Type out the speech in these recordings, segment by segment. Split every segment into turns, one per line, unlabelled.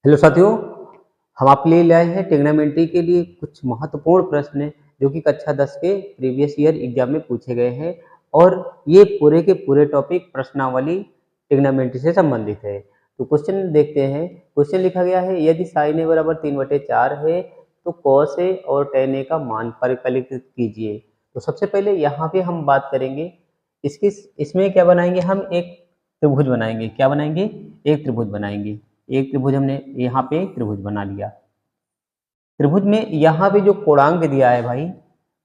Hello साथियों, हम आपके लिए लाए हैं ट्रिग्नोमेट्री के लिए कुछ महत्वपूर्ण प्रश्न जो कि कक्षा 10 के प्रीवियस ईयर एग्जाम में पूछे गए हैं और ये पूरे के पूरे टॉपिक प्रश्नावली ट्रिग्नोमेट्री से संबंधित है। तो क्वेश्चन देखते हैं। क्वेश्चन लिखा गया है, यदि साइन ए बराबर 3/4 है तो कॉस ए और टेन ए का मान परिकलित कीजिए। तो सबसे पहले यहाँ पे हम बात करेंगे इसकी इसमें क्या बनाएंगे, हम एक त्रिभुज बनाएंगे। क्या बनाएंगे? एक त्रिभुज बनाएंगे। एक त्रिभुज हमने यहाँ पे एक त्रिभुज बना लिया। त्रिभुज में यहाँ पे जो कोणांक दिया है भाई,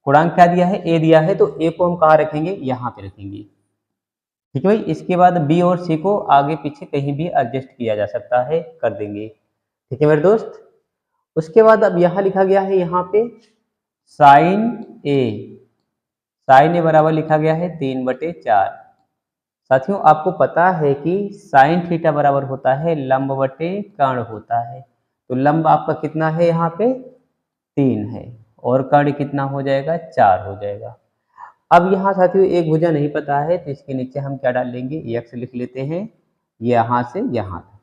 कोणांक क्या दिया है? ए दिया है, तो ए को हम कहाँ रखेंगे? यहाँ पे रखेंगे। ठीक है भाई। इसके बाद बी और सी को आगे पीछे कहीं भी एडजस्ट किया जा सकता है, कर देंगे। ठीक है मेरे दोस्त। उसके बाद अब यहाँ लिखा गया है, यहाँ पे साइन ए, साइन ए बराबर लिखा गया है 3/4। साथियों आपको पता है कि साइन थीटा बराबर होता है लंब बटे कर्ण होता है। तो लंब आपका कितना है? यहाँ पे 3 है और कर्ण कितना हो जाएगा? 4 हो जाएगा। अब यहाँ साथियों एक भुजा नहीं पता है तो इसके नीचे हम क्या डाल लेंगे? x लिख लेते हैं, यहाँ से यहाँ तक।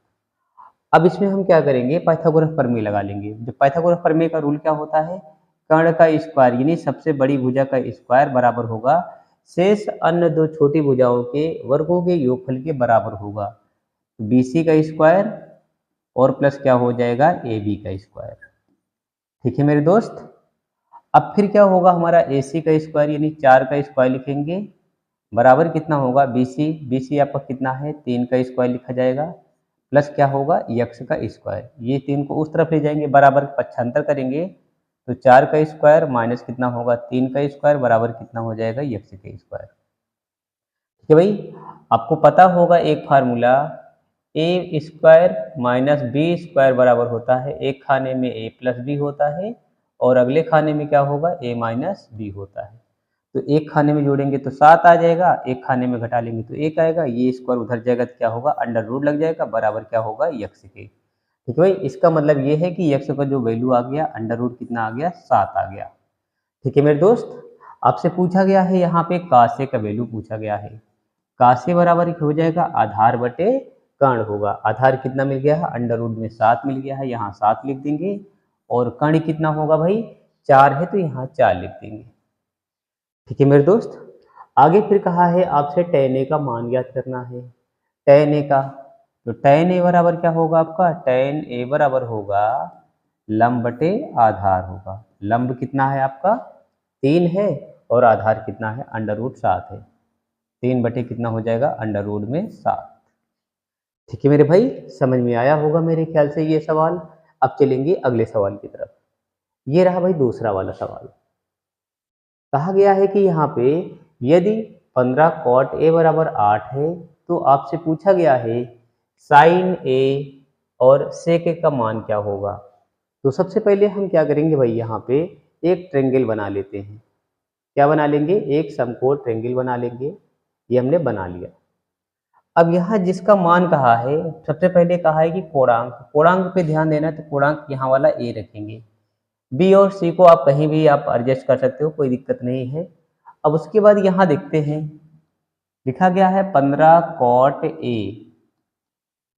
अब इसमें हम क्या करेंगे? पाइथागोरस प्रमेय लगा लेंगे। जो पाइथागोरस प्रमेय का रूल क्या होता है? कर्ण का स्क्वायर यानी सबसे बड़ी भुजा का स्क्वायर बराबर होगा शेष अन्य दो छोटी भुजाओं के वर्गों के योगफल के बराबर होगा। BC का स्क्वायर और प्लस क्या हो जाएगा? AB का स्क्वायर। ठीक है मेरे दोस्त। अब फिर क्या होगा? हमारा AC का स्क्वायर यानी 4 का स्क्वायर लिखेंगे, बराबर कितना होगा? BC आपका कितना है? 3 का स्क्वायर लिखा जाएगा, प्लस क्या होगा? x का स्क्वायर। ये 3 को उस तरफ ले जाएंगे, बराबर पक्षांतर करेंगे तो 4 का स्क्वायर माइनस कितना होगा? 3 का स्क्वायर बराबर कितना हो जाएगा? x का स्क्वायर। ठीक है भाई। आपको पता होगा एक फार्मूला, ए स्क्वायर माइनस बी स्क्वायर बराबर होता है, एक खाने में ए प्लस बी होता है और अगले खाने में क्या होगा? ए माइनस बी होता है। तो एक खाने में जोड़ेंगे तो 7 आ जाएगा, एक खाने में घटा लेंगे तो 1 आएगा। ये स्क्वायर उधर जाएगा तो क्या होगा? अंडर रूट लग जाएगा, बराबर क्या होगा? यक्स के। ठीक है भाई। इसका मतलब ये है कि यक्स का जो वैल्यू आ गया, अंडर रूट कितना आ गया? 7 आ गया। ठीक है मेरे दोस्त। आपसे पूछा गया है यहाँ पे कासे का वैल्यू पूछा गया है। कासे बराबर हो जाएगा आधार बटे कर्ण होगा। आधार कितना मिल गया है? अंडर रूट में 7 मिल गया है, यहाँ 7 लिख देंगे। और कर्ण कितना होगा भाई? 4 है तो यहाँ 4 लिख देंगे। ठीक है मेरे दोस्त। आगे फिर कहा है आपसे tan a का मान ज्ञात करना है। tan a का, तो tan a बराबर क्या होगा आपका? tan a बराबर होगा लंब बटे आधार होगा। लंब कितना है आपका? 3 है और आधार कितना है? अंडर रूट 7 है। 3 बटे कितना हो जाएगा? अंडर रूट में 7। ठीक है मेरे भाई, समझ में आया होगा मेरे ख्याल से ये सवाल। अब चलेंगे अगले सवाल की तरफ। ये रहा भाई दूसरा वाला सवाल। कहा गया है कि यहाँ पे यदि 15 कॉट ए बराबर 8 है तो आपसे पूछा गया है साइन ए और सेक ए का मान क्या होगा। तो सबसे पहले हम क्या करेंगे भाई, यहाँ पे एक ट्रेंगल बना लेते हैं। क्या बना लेंगे? एक समकोण ट्रेंगल बना लेंगे। ये हमने बना लिया। अब यहाँ जिसका मान कहा है, सबसे पहले कहा है कि कोणांक, कोणांक पे ध्यान देना, तो कोणांक यहाँ वाला ए रखेंगे। बी और सी को आप कहीं भी आप एडजस्ट कर सकते हो, कोई दिक्कत नहीं है। अब उसके बाद यहाँ देखते हैं, लिखा गया है 15 कॉट ए,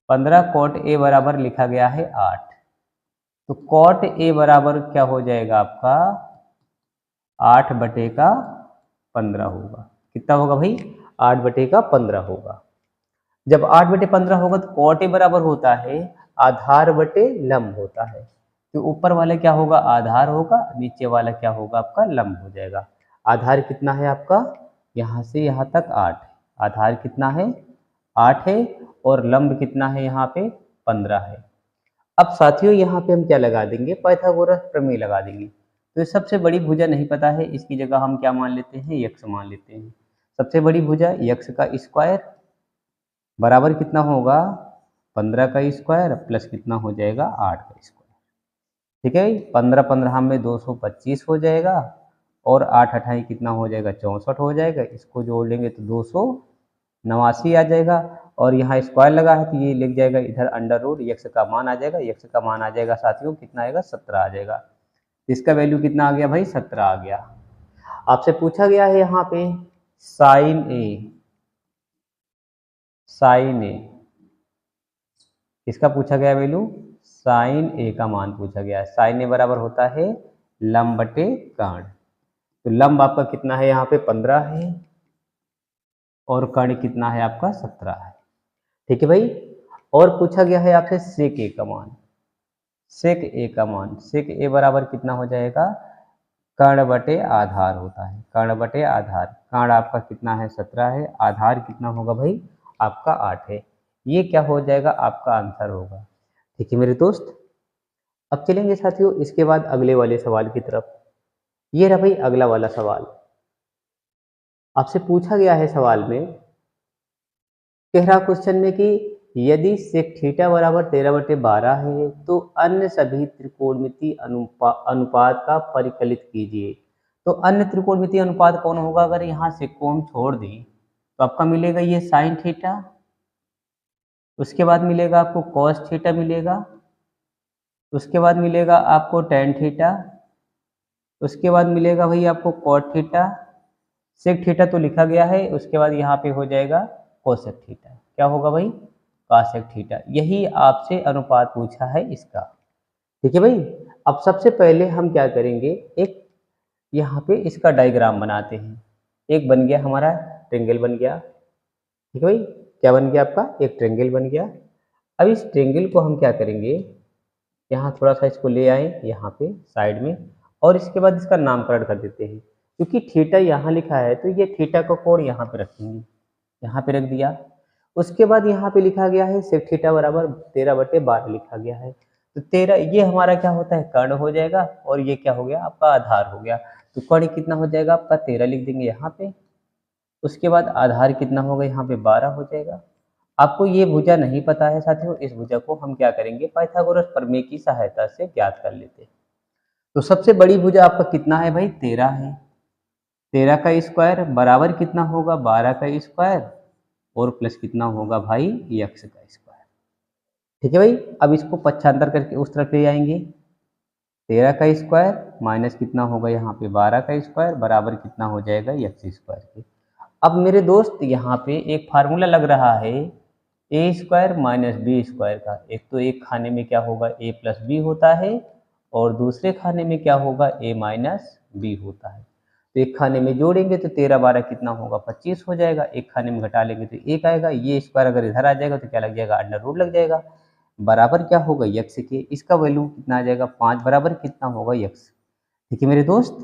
15 कॉट ए बराबर लिखा गया है 8। तो कॉट ए बराबर क्या हो जाएगा आपका? 8 बटे का 15 होगा। कितना होगा भाई? 8 बटे का 15 होगा। जब 8 बटे 15 होगा तो कॉट ए बराबर होता है आधार बटे लंब होता है। तो ऊपर वाला क्या होगा? आधार होगा, नीचे वाला क्या होगा? आपका लंब हो जाएगा। आधार कितना है आपका? यहाँ से यहाँ तक 8 है। आधार कितना है? 8 है और लंब कितना है? यहाँ पे 15 है। अब साथियों यहाँ पे हम क्या लगा देंगे? पाइथागोरस प्रमेय लगा देंगे। तो ये सबसे बड़ी भुजा नहीं पता है, इसकी जगह हम क्या मान लेते हैं? यक्स मान लेते हैं। सबसे बड़ी भुजा यक्स का स्क्वायर बराबर कितना होगा? 15 का स्क्वायर प्लस कितना हो जाएगा? 8 का स्क्वायर। ठीक है। 15 15 में 225 हो जाएगा और 8 अठाई कितना हो जाएगा? 64 हो जाएगा। इसको जोड़ लेंगे तो 289 आ जाएगा और यहाँ स्क्वायर लगा है तो ये लिख जाएगा इधर अंडर रूट, यक्स का मान आ जाएगा। यक्स का मान आ जाएगा साथियों कितना आएगा? 17 आ जाएगा। इसका वैल्यू कितना आ गया भाई? 17 आ गया। आपसे पूछा गया है यहाँ पे साइन ए, साइन ए, इसका पूछा गया वैल्यू साइन ए का मान पूछा गया है। साइन ए बराबर होता है लंब बटे कर्ण। तो लंब आपका कितना है यहाँ पे 15 है और कर्ण कितना है आपका 17 है। ठीक है भाई। और पूछा गया है आपसे सेक ए का मान। सेक ए का मान, सेक ए बराबर कितना हो जाएगा, कर्ण बटे आधार होता है। कर्ण बटे आधार, कर्ण आपका कितना है 17 है, आधार कितना होगा भाई आपका 8 है। ये क्या हो जाएगा आपका आंसर होगा। ठीक है मेरे दोस्त। अब चलेंगे साथियों इसके बाद अगले वाले सवाल की तरफ। ये रहा भाई अगला वाला सवाल। आपसे पूछा गया है सवाल में, कह रहा क्वेश्चन में कि यदि सेक थीटा बराबर 13/12 है तो अन्य सभी त्रिकोणमितीय अनुपात का परिकलित कीजिए। तो अन्य त्रिकोणमितीय अनुपात कौन होगा, अगर यहाँ से को हम छोड़ दें तो आपका मिलेगा ये साइन थीटा, उसके बाद मिलेगा आपको कॉस थीटा मिलेगा, उसके बाद मिलेगा आपको टेन थीटा, उसके बाद मिलेगा भाई आपको कॉट थीटा। सेक थीटा तो लिखा गया है, उसके बाद यहाँ पे हो जाएगा कोसेक थीटा। क्या होगा भाई कॉसेक थीटा। यही आपसे अनुपात पूछा है इसका। ठीक है भाई। अब सबसे पहले हम क्या करेंगे, एक यहाँ पे इसका डायग्राम बनाते हैं। एक बन गया हमारा ट्रेंगल बन गया। ठीक है भाई, क्या बन गया आपका एक ट्रेंगल बन गया। अब इस ट्रेंगल को हम क्या करेंगे, यहाँ थोड़ा सा इसको ले आए यहाँ पे साइड में, और इसके बाद इसका नामकरण कर देते हैं। क्योंकि थीटा यहाँ लिखा है तो ये थीटा का कोण यहाँ पे रखेंगे, यहाँ पे रख दिया। उसके बाद यहाँ पे लिखा गया है सेक थीटा बराबर 13/12 लिखा गया है। तो 13 ये हमारा क्या होता है कर्ण हो जाएगा, और ये क्या हो गया आपका आधार हो गया। तो कर्ण कितना हो जाएगा आपका 13 लिख देंगे यहाँ पे। उसके बाद आधार कितना होगा यहाँ पे 12 हो जाएगा। आपको ये भुजा नहीं पता है साथियों, इस भुजा को हम क्या करेंगे पाइथागोरस प्रमेय की सहायता से ज्ञात कर लेते हैं। तो सबसे बड़ी भुजा आपका कितना है भाई 13 है। 13 का स्क्वायर बराबर कितना होगा 12 का स्क्वायर, और प्लस कितना होगा भाई यक्स का स्क्वायर। ठीक है भाई। अब इसको पक्षांतर करके उस तरफ ले आएंगे। 13 का स्क्वायर माइनस कितना होगा यहाँ पे 12 का स्क्वायर बराबर कितना हो जाएगा यक्स स्क्वायर के। अब मेरे दोस्त यहाँ पे एक फार्मूला लग रहा है ए स्क्वायर माइनस बी स्क्वायर का। एक तो एक खाने में क्या होगा ए प्लस बी होता है, और दूसरे खाने में क्या होगा ए माइनस बी होता है। तो एक खाने में जोड़ेंगे तो 13/12 कितना होगा 25 हो जाएगा, एक खाने में घटा लेंगे तो 1 आएगा। ये स्क्वायर अगर इधर आ जाएगा तो क्या लग जाएगा अंडर रूट लग जाएगा, बराबर क्या होगा यक्स के। इसका वैल्यू कितना आ जाएगा 5 बराबर कितना होगा यक्स। ठीक है मेरे दोस्त।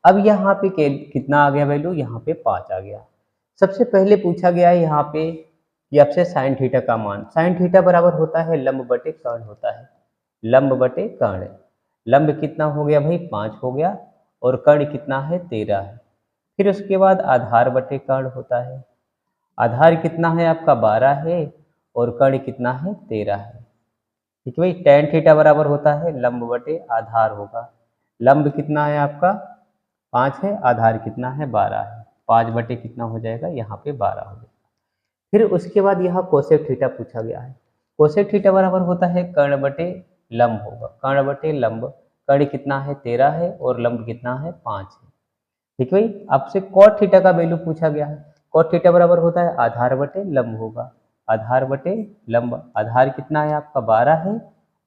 अब यहाँ पे कितना आ गया वैल्यू, यहाँ पे 5 आ गया। सबसे पहले पूछा गया है यहाँ पे ये आपसे साइन थीटा का मान। साइन थीटा बराबर होता है लंब बटे कर्ण होता है, लंब बटे कर्ण। लंब कितना हो गया भाई 5 हो गया, और कर्ण कितना है 13 है। फिर उसके बाद आधार बटे कर्ण होता है। आधार कितना है आपका 12 है, और कर्ण कितना है 13 है। ठीक है भाई। टेन थीटा बराबर होता है लंब बटे आधार होगा। लंब कितना है आपका 5 है, आधार कितना है 12 है। 5 बटे कितना हो जाएगा यहाँ पे 12 हो जाएगा। फिर उसके बाद यहाँ कोसेक थीटा पूछा गया है। कोसेक थीटा बराबर होता है कर्ण बटे लंब होगा, कर्ण बटे लंब। कर्ण कितना है 13 है, और लंब कितना है 5 है। ठीक है भाई। आपसे कॉट थीटा का वैल्यू पूछा गया है। कॉट थीटा बराबर होता है आधार बटे लंब होगा, आधार बटे लंब। आधार कितना है आपका 12 है,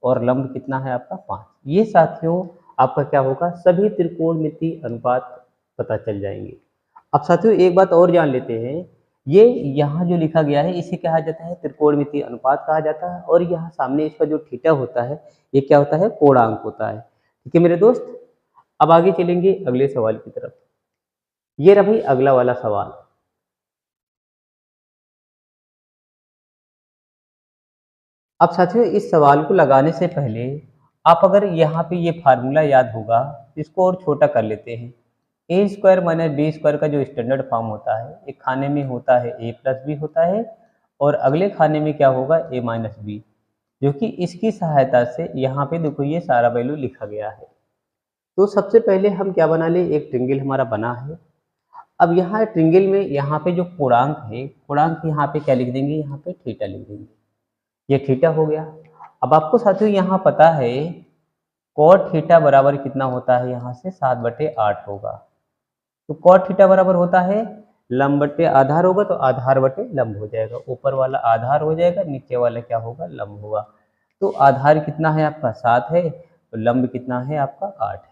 और लंब कितना है आपका 5। ये साथियों आपका क्या होगा सभी त्रिकोणमितीय अनुपात पता चल जाएंगे। अब साथियों एक बात और जान लेते हैं, ये यहाँ जो लिखा गया है इसे कहा जाता है त्रिकोणमितीय अनुपात कहा जाता है, और यहाँ सामने इसका जो थीटा होता है ये क्या होता है कोणांक होता है। ठीक है मेरे दोस्त। अब आगे चलेंगे अगले सवाल की तरफ। ये रहा भाई अगला वाला सवाल। अब साथियों इस सवाल को लगाने से पहले आप अगर यहाँ पे ये फार्मूला याद होगा, इसको और छोटा कर लेते हैं। ए स्क्वायर माइनस बी स्क्वायर का जो स्टैंडर्ड फॉर्म होता है, एक खाने में होता है ए प्लस बी होता है, और अगले खाने में क्या होगा ए माइनस बी, जो कि इसकी सहायता से यहाँ पे देखो ये सारा वैल्यू लिखा गया है। तो सबसे पहले हम क्या बना ले, एक ट्रिंगल हमारा बना है। अब यहाँ ट्रिंगल में यहाँ पे जो पूर्णांक है, पूर्णांक यहाँ पे क्या लिख देंगे, यहाँ पे थीटा लिख देंगे। ये थीटा हो गया। अब आपको साथियों यहाँ पता है कॉट थीटा बराबर कितना होता है, यहाँ से 7/8 होगा। तो कॉट थीटा बराबर होता है लंब बटे आधार होगा, तो आधार बटे लंब हो जाएगा। ऊपर वाला आधार हो जाएगा, नीचे वाला क्या होगा लंब होगा। तो आधार कितना है आपका 7 है, तो लंब कितना है आपका 8 है।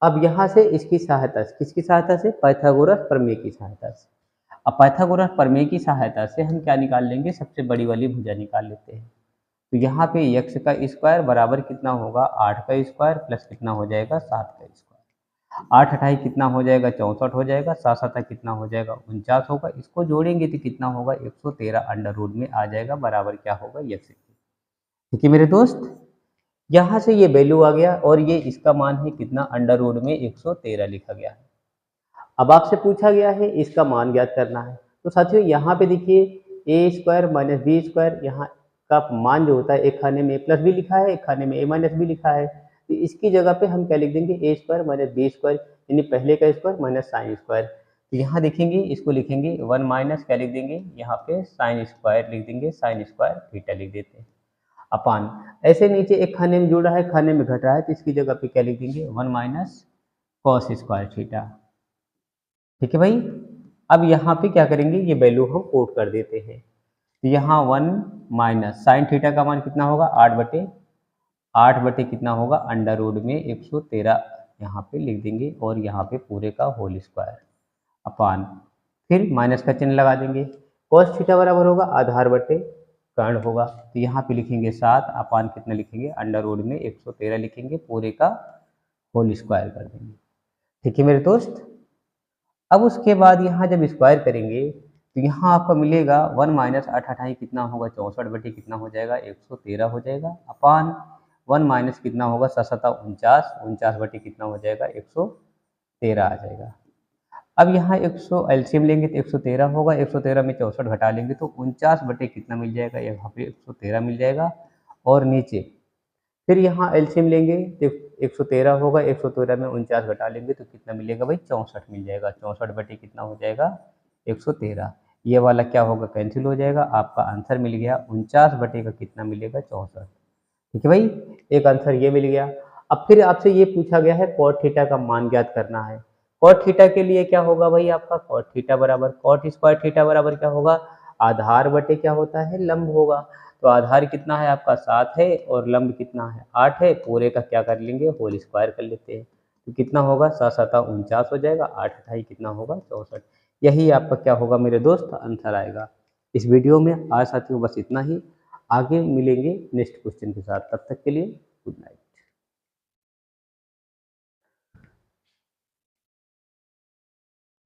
अब यहाँ से इसकी सहायता से, किसकी सहायता से? पाइथागोरस प्रमेय की सहायता से। अब पाइथागोरस प्रमेय की सहायता से हम क्या निकाल लेंगे? सबसे बड़ी वाली भुजा निकाल लेते हैं। तो यहाँ पे x का स्क्वायर बराबर कितना होगा? 8 का स्क्वायर प्लस कितना हो जाएगा? 7 का स्क्वायर। 8 अठाई कितना हो जाएगा? 64 हो जाएगा। 7 सता कितना हो जाएगा? 49 होगा। इसको जोड़ेंगे तो कितना होगा? 113 अंडर रूट में आ जाएगा, बराबर क्या होगा? x के। ठीक है मेरे दोस्त, यहाँ से ये वैल्यू आ गया और ये इसका मान है कितना? अंडर रूट में 113 लिखा गया है। अब आपसे पूछा गया है इसका मान ज्ञात करना है। तो साथियों यहाँ पे देखिए ए स्क्वायर माइनस बी स्क्वायर, यहाँ का मान जो होता है एक खाने में ए प्लस बी लिखा है, एक खाने में ए माइनस बी लिखा है। तो इसकी जगह पे हम क्या लिख देंगे? ए स्क्वायर माइनस बी स्क्वायर, यानी पहले का स्क्वायर माइनस साइन स्क्वायर। तो यहाँ देखेंगे, इसको लिखेंगे 1 माइनस क्या लिख देंगे? यहाँ पे साइन स्क्वायर लिख देंगे, साइन स्क्वायर थीटा लिख देते हैं अपान। ऐसे नीचे एक खाने में जुड़ रहा है, खाने में घट रहा है, तो इसकी जगह पे क्या लिख देंगे? 1 माइनस कॉस स्क्वायर थीटा। ठीक है भाई, अब यहाँ पे क्या करेंगे? ये वैल्यू हम कोट कर देते हैं। तो यहाँ 1 माइनस साइन थीटा का मान कितना होगा? 8 बटे कितना होगा? अंडर रूट में 113 यहाँ पे लिख देंगे और यहाँ पे पूरे का होल स्क्वायर अपान, फिर माइनस का चिन्ह लगा देंगे। कॉस थीटा बराबर होगा आधार बटे कर्ण होगा। तो यहाँ पे लिखेंगे 7 अपान कितना लिखेंगे? अंडर रूट में 113 लिखेंगे, पूरे का होल स्क्वायर कर देंगे। ठीक है मेरे दोस्त, अब उसके बाद यहाँ जब स्क्वायर करेंगे तो यहाँ आपको मिलेगा 1 माइनस 8 अठाई कितना होगा? 64 बटे कितना हो जाएगा? 113 हो जाएगा अपान 1 माइनस कितना होगा? 7 सता 49, 49 बटे कितना हो जाएगा? 113 आ जाएगा। अब यहाँ 100 एलसीएम लेंगे तो 113 होगा, 113 में 64 घटा लेंगे तो 49 बटे कितना मिल जाएगा? यहाँ पे 113 मिल जाएगा। और नीचे फिर यहाँ एलसीएम लेंगे तो 113 होगा, 113 में 49 घटा लेंगे तो कितना मिलेगा भाई? 64 मिल जाएगा। 64 बटे कितना हो जाएगा? 113। ये वाला क्या होगा? कैंसिल हो जाएगा। आपका आंसर मिल गया 49 बटे का कितना मिलेगा? 64। ठीक है भाई, एक आंसर ये मिल गया। अब फिर आपसे ये पूछा गया है कॉट थीटा का मान ज्ञात करना है। कॉट थीटा के लिए क्या होगा भाई? आपका कॉट थीटा बराबर कॉट स्क्वायर थीटा बराबर क्या होगा? आधार बटे क्या होता है? लंब होगा। तो आधार कितना है आपका? 7 है और लंब कितना है? 8 है। पूरे का क्या कर लेंगे? होल स्क्वायर कर लेते हैं। तो कितना होगा? 7 सता 49 हो जाएगा, 8 अठाई कितना होगा? 64। यही आपका क्या होगा मेरे दोस्त? आंसर आएगा। इस वीडियो में आज साथियों बस इतना ही। आगे मिलेंगे नेक्स्ट क्वेश्चन के साथ, तब तक के लिए गुड नाइट।